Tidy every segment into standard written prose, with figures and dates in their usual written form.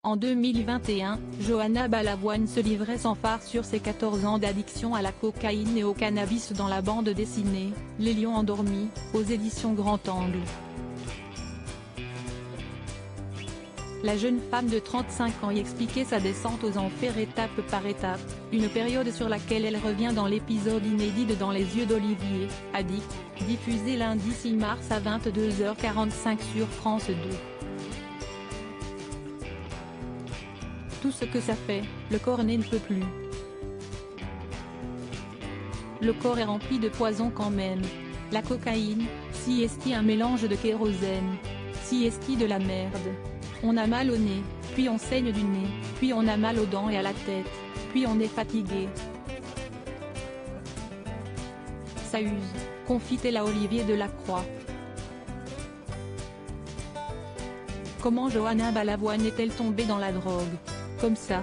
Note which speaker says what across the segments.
Speaker 1: En 2021, Johanna Balavoine se livrait sans phare sur ses 14 ans d'addiction à la cocaïne et au cannabis dans la bande dessinée « Les Lions endormis » aux éditions Grand Angle. La jeune femme de 35 ans y expliquait sa descente aux enfers étape par étape, une période sur laquelle elle revient dans l'épisode inédit de Dans les yeux d'Olivier, Addict, diffusé lundi 6 mars à 22h45 sur France 2. Tout ce que ça fait, le corps ne peut plus. Le corps est rempli de poison quand même. La cocaïne, si est un mélange de kérosène. Si est de la merde. On a mal au nez, puis on saigne du nez, puis on a mal aux dents et à la tête, puis on est fatigué. Ça use, confie-t-elle à Olivier Delacroix. Comment Johanna Balavoine est-elle tombée dans la drogue, comme ça?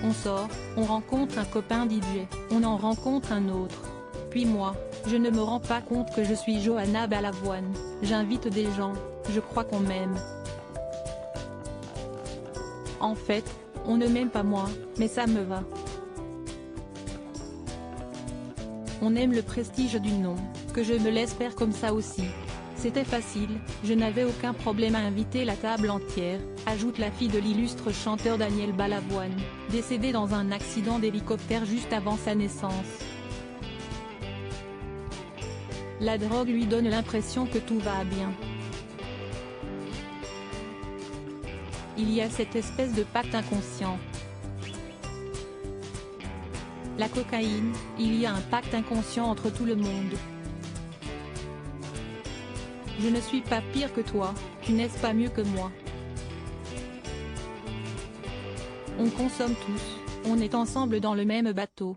Speaker 1: On sort, on rencontre un copain DJ, on en rencontre un autre. Puis moi, je ne me rends pas compte que je suis Johanna Balavoine, j'invite des gens, je crois qu'on m'aime. En fait, on ne m'aime pas moi, mais ça me va. On aime le prestige du nom, que je me laisse faire comme ça aussi. C'était facile, je n'avais aucun problème à inviter la table entière, ajoute la fille de l'illustre chanteur Daniel Balavoine, décédé dans un accident d'hélicoptère juste avant sa naissance. La drogue lui donne l'impression que tout va bien. Il y a cette espèce de pacte inconscient. La cocaïne, il y a un pacte inconscient entre tout le monde. Je ne suis pas pire que toi, tu n'es pas mieux que moi. On consomme tous, on est ensemble dans le même bateau.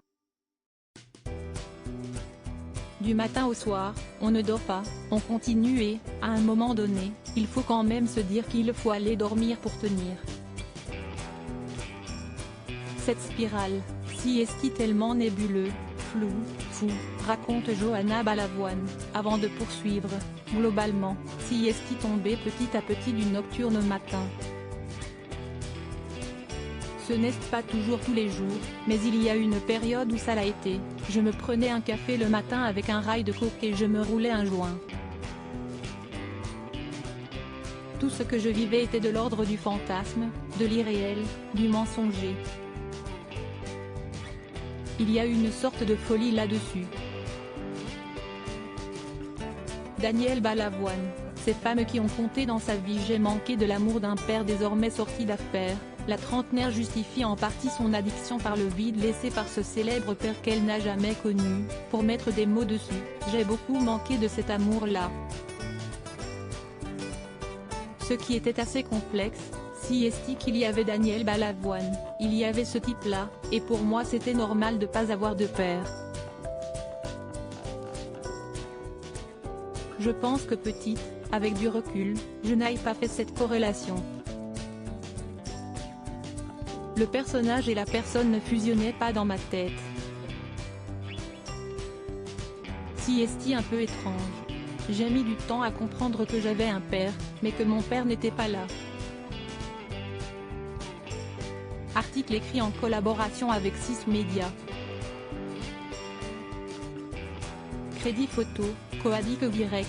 Speaker 1: Du matin au soir, on ne dort pas, on continue et, à un moment donné, il faut quand même se dire qu'il faut aller dormir pour tenir. Cette spirale, si est tellement nébuleux, flou, fou, raconte Johanna Balavoine, avant de poursuivre, globalement, si est tombée petit à petit du nocturne au matin. Ce n'est pas toujours tous les jours, mais il y a une période où ça l'a été, je me prenais un café le matin avec un rail de coke et je me roulais un joint. Tout ce que je vivais était de l'ordre du fantasme, de l'irréel, du mensonger. Il y a une sorte de folie là-dessus. Daniel Balavoine, ces femmes qui ont compté dans sa vie. J'ai manqué de l'amour d'un père désormais sorti d'affaires. La trentenaire justifie en partie son addiction par le vide laissé par ce célèbre père qu'elle n'a jamais connu, pour mettre des mots dessus. J'ai beaucoup manqué de cet amour-là. Ce qui était assez complexe, si est qu'il y avait Daniel Balavoine, il y avait ce type-là, et pour moi c'était normal de pas avoir de père. Je pense que petite, avec du recul, je n'ai pas fait cette corrélation. Le personnage et la personne ne fusionnaient pas dans ma tête. Si est un peu étrange. J'ai mis du temps à comprendre que j'avais un père, mais que mon père n'était pas là. Article écrit en collaboration avec 6 médias. Crédit photo, Coadic Y.